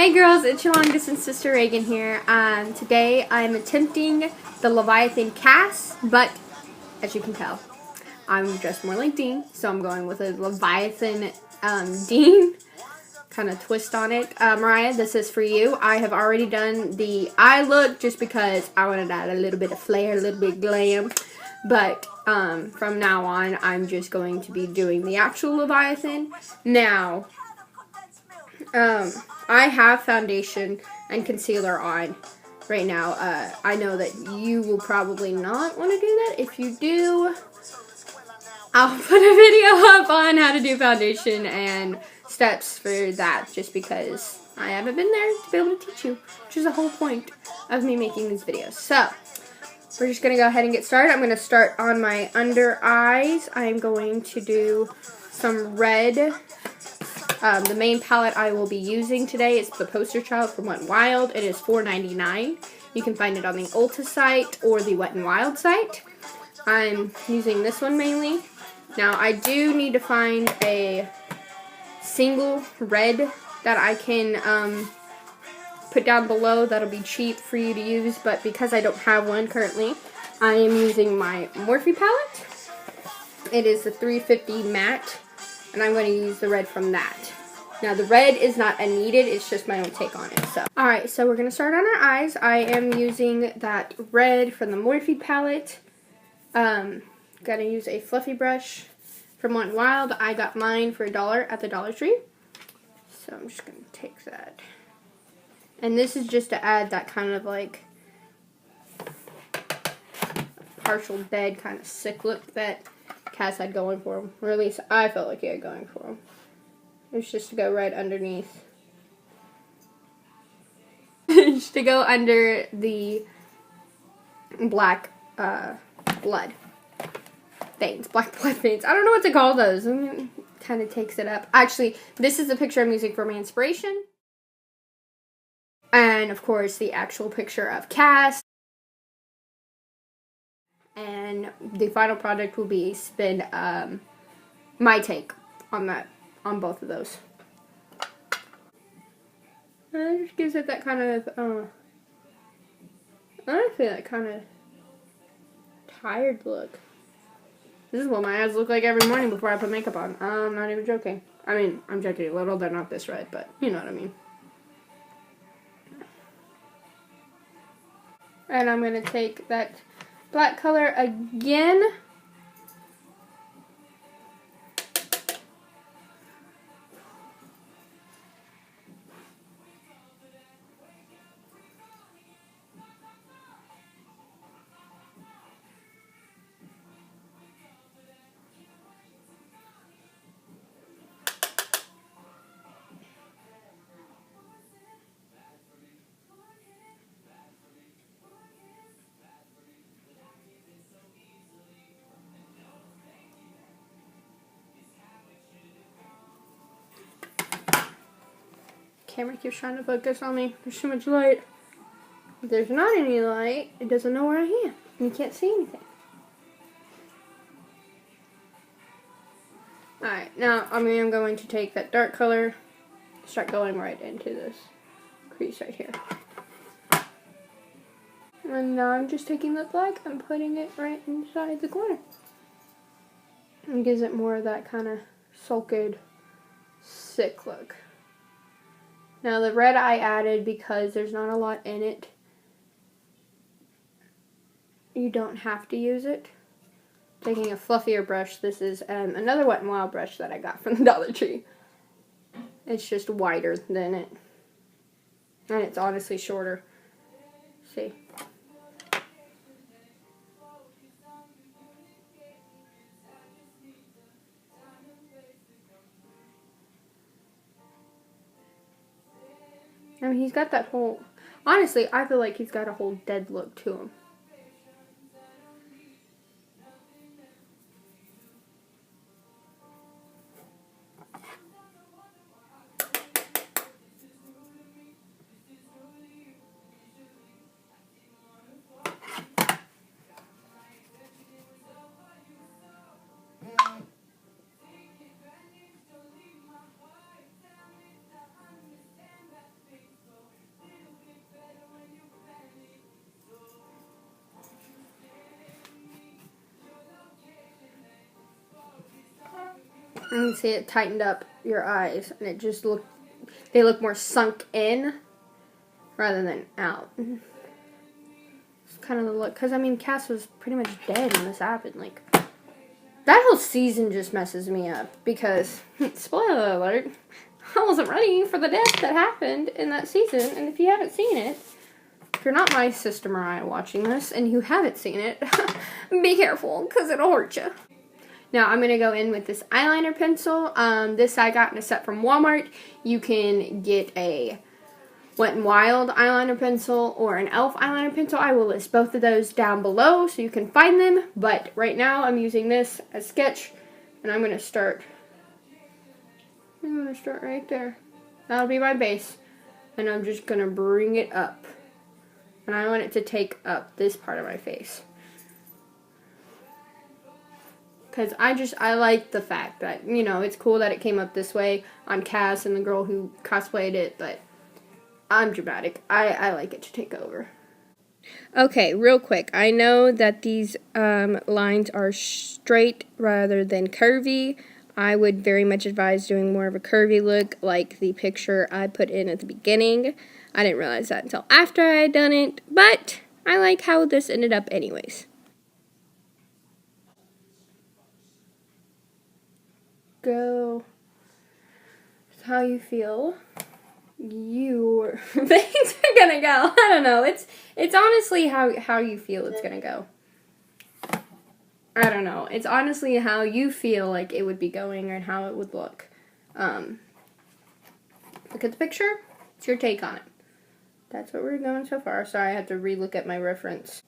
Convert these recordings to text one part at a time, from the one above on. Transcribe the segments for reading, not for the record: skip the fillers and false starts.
Hey girls, it's your long distance sister Reagan here. Today I'm attempting the Leviathan cast, but as you can tell, I'm dressed more like Dean, so I'm going with a Leviathan Dean kind of twist on it. Mariah, this is for you. I have already done the eye look just because I wanted to add a little bit of flair, a little bit of glam, but from now on I'm just going to be doing the actual Leviathan. Now, I have foundation and concealer on right now. I know that you will probably not want to do that. If you do, I'll put a video up on how to do foundation and steps for that, just because I haven't been there to be able to teach you, which is the whole point of me making these videos. So, we're just going to go ahead and get started. I'm going to start on my under eyes. I'm going to do some red. The main palette I will be using today is the Poster Child from Wet n Wild. It is $4.99. You can find it on the Ulta site or the Wet n Wild site. I'm using this one mainly. Now, I do need to find a single red that I can put down below. That'll be cheap for you to use, but because I don't have one currently, I am using my Morphe palette. It is the 350 matte, and I'm going to use the red from that. Now, the red is not a needed, it's just my own take on it. So, alright, so we're going to start on our eyes. I am using that red from the Morphe palette. Going to use a fluffy brush from Wet n Wild. I got mine for $1 at the Dollar Tree. So, I'm just going to take that. And this is just to add that kind of like partial dead kind of sick look that Cass had going for him, or at least I felt like he had going for him. It's just to go right underneath. Just to go under the black blood veins, black blood veins. I don't know what to call those. Kind of takes it up. Actually, this is the picture I'm using for my inspiration. And, of course, the actual picture of Cass. And the final product will be my take on that, on both of those. And it just gives it that kind of, I feel that kind of tired look. This is what my eyes look like every morning before I put makeup on. I'm not even joking. I mean, I'm joking a little. They're not this red, but you know what I mean. And I'm going to take that black color again. Camera keeps trying to focus on me. There's too much light. If there's not any light, it doesn't know where I am. And you can't see anything. Alright, now I'm going to take that dark color, start going right into this crease right here. And now I'm just taking the black and putting it right inside the corner. And gives it more of that kind of sulked, sick look. Now, the red I added because there's not a lot in it. You don't have to use it. Taking a fluffier brush, this is another Wet n Wild brush that I got from the Dollar Tree. It's just wider than it. And it's honestly shorter. See? I mean, he's got that whole, honestly, I feel like he's got a whole dead look to him. You can see it tightened up your eyes, and they look more sunk in rather than out. It's kind of the look, because I mean, Cass was pretty much dead when this happened. Like, that whole season just messes me up because, spoiler alert, I wasn't ready for the death that happened in that season. And if you haven't seen it, if you're not my sister Mariah watching this and you haven't seen it, be careful because it'll hurt you. Now I'm going to go in with this eyeliner pencil. This I got in a set from Walmart. You can get a Wet n Wild eyeliner pencil or an e.l.f. eyeliner pencil. I will list both of those down below so you can find them. But right now I'm using this as sketch, and I'm going to start right there. That'll be my base. And I'm just going to bring it up. And I want it to take up this part of my face. Because I like the fact that, you know, it's cool that it came up this way on Cass and the girl who cosplayed it, but I'm dramatic. I like it to take over. Okay, real quick. I know that these lines are straight rather than curvy. I would very much advise doing more of a curvy look like the picture I put in at the beginning. I didn't realize that until after I had done it, but I like how this ended up anyways. Go with how you feel your things are gonna go. I don't know. It's honestly how you feel it's gonna go. I don't know. It's honestly how you feel like it would be going and how it would look. Look at the picture. It's your take on it. That's what we're going so far. Sorry, I had to re-look at my reference.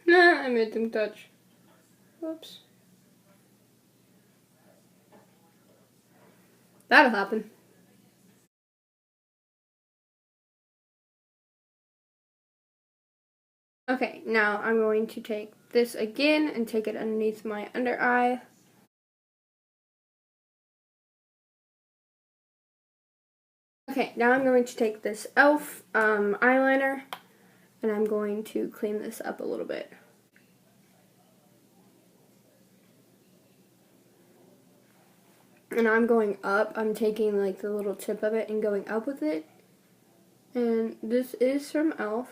Nah, I made them touch. Whoops. That'll happen. Okay, now I'm going to take this again and take it underneath my under eye. Okay, now I'm going to take this e.l.f. eyeliner and I'm going to clean this up a little bit. And I'm going up. I'm taking like the little tip of it and going up with it. And this is from e.l.f.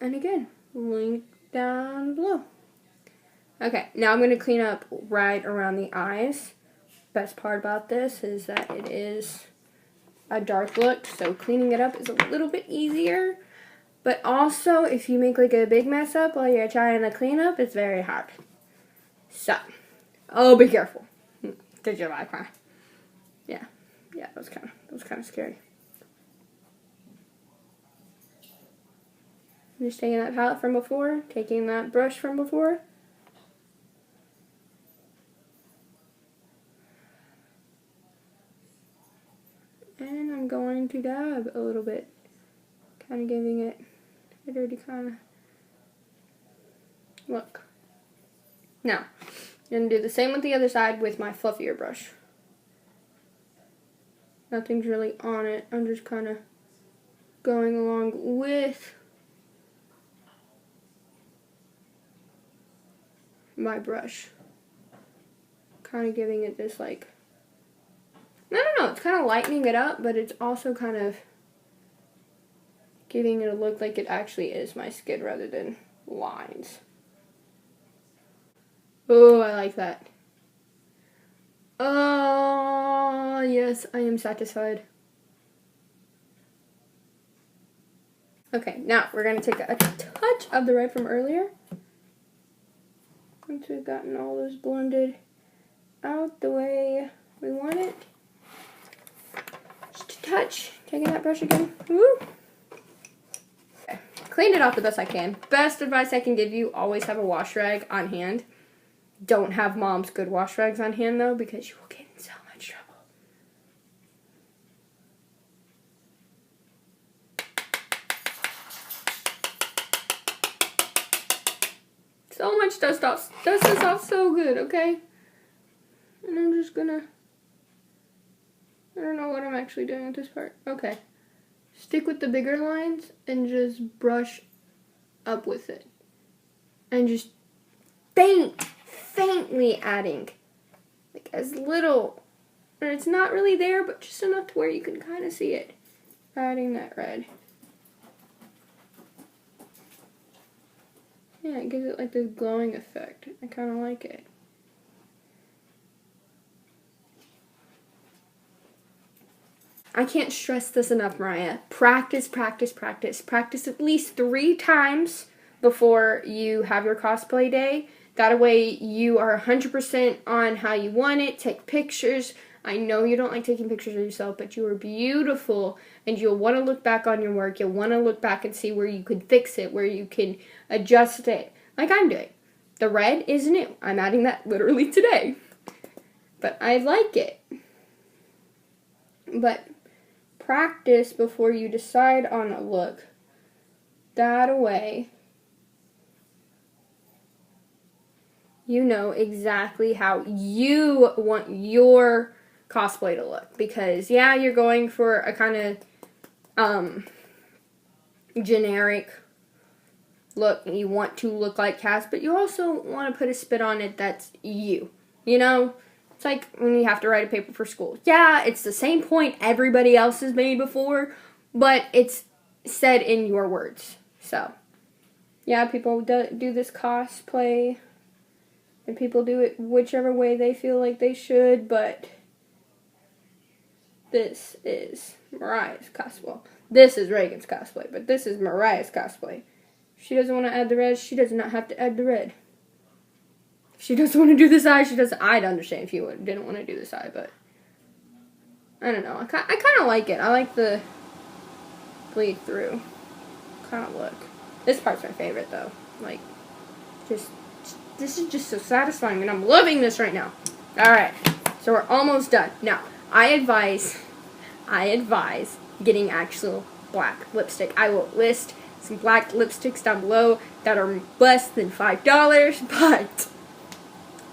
And again, link down below. Okay, now I'm going to clean up right around the eyes. Best part about this is that it is a dark look, so cleaning it up is a little bit easier. But also, if you make like a big mess up while you're trying to clean up, it's very hard. So, oh, be careful. Did you like that? Yeah, that was kind of scary. I'm just taking that palette from before, taking that brush from before. And I'm going to dab a little bit, kind of giving it a dirty kind of look. Now, I'm going to do the same with the other side with my fluffier brush. Nothing's really on it. I'm just kind of going along with my brush. Kind of giving it this like, I don't know, it's kind of lightening it up, but it's also kind of giving it a look like it actually is my skin rather than lines. Oh, I like that. Oh, yes, I am satisfied. Okay, now we're going to take a touch of the red from earlier. Once we've gotten all those blended out the way we want it. Just a touch. Taking that brush again. Woo! Okay. Cleaned it off the best I can. Best advice I can give you, always have a wash rag on hand. Don't have mom's good wash rags on hand, though, because you will get in so much trouble. so much dust off. Dust this off so good, okay? And I'm just gonna... I don't know what I'm actually doing with this part. Okay. Stick with the bigger lines and just brush up with it. And just faintly adding. Like as little, and it's not really there, but just enough to where you can kind of see it. Adding that red. Yeah, it gives it like this glowing effect. I kind of like it. I can't stress this enough, Mariah. Practice, practice, practice. Practice at least 3 times before you have your cosplay day. That way you are 100% on how you want it. Take pictures. I know you don't like taking pictures of yourself, but you are beautiful, and you'll want to look back on your work. You'll want to look back and see where you can fix it, where you can adjust it, like I'm doing. The red is new. I'm adding that literally today. But I like it. But practice before you decide on a look. That way, you know exactly how you want your cosplay to look. Because, yeah, you're going for a kind of generic look. You want to look like Cass, but you also want to put a spin on it that's you. You know? It's like when you have to write a paper for school. Yeah, it's the same point everybody else has made before, but it's said in your words. So, yeah, people do this cosplay, and people do it whichever way they feel like they should, but this is Mariah's cosplay. This is Reagan's cosplay, but this is Mariah's cosplay. If she doesn't want to add the red, she does not have to add the red. If she doesn't want to do this eye, she doesn't. I'd understand if you didn't want to do this eye, but I don't know. I kind of like it. I like the bleed through kind of look. This part's my favorite, though. Like, this is just so satisfying, and I'm loving this right now. All right, so we're almost done. Now, I advise getting actual black lipstick. I will list some black lipsticks down below that are less than $5, but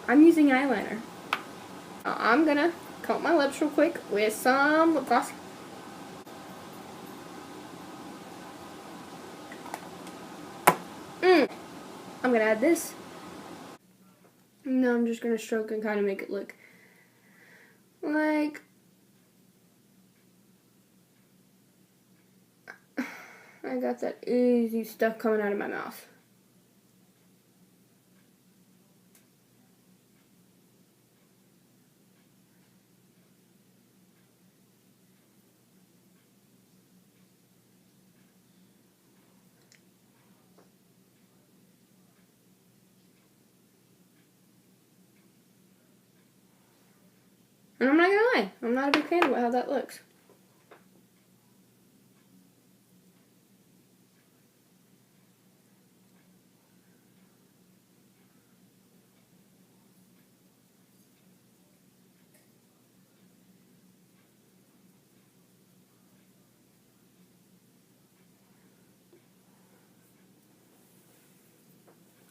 I'm using eyeliner. I'm gonna coat my lips real quick with some lip gloss. I'm gonna add this. No, I'm just gonna stroke and kind of make it look like I got that oozy stuff coming out of my mouth. And I'm not gonna lie, I'm not a big fan of how that looks.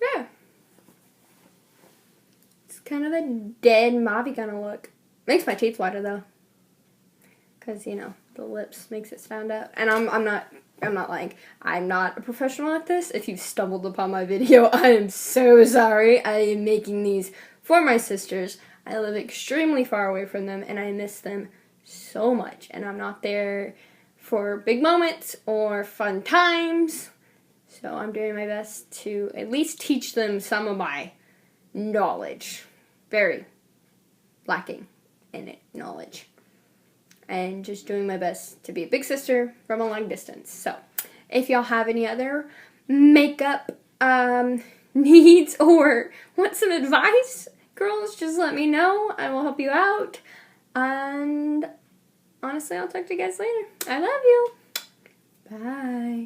Yeah. It's kind of a dead mauve kind of look. Makes my teeth whiter though, because you know the lips makes it stand out. And I'm not lying. I'm not a professional at this. If you've stumbled upon my video, I am so sorry. I am making these for my sisters. I live extremely far away from them, and I miss them so much. And I'm not there for big moments or fun times. So I'm doing my best to at least teach them some of my knowledge. Very lacking in it, knowledge. And just doing my best to be a big sister from a long distance. So, if y'all have any other makeup needs or want some advice, girls, just let me know. I will help you out. And honestly, I'll talk to you guys later. I love you. Bye.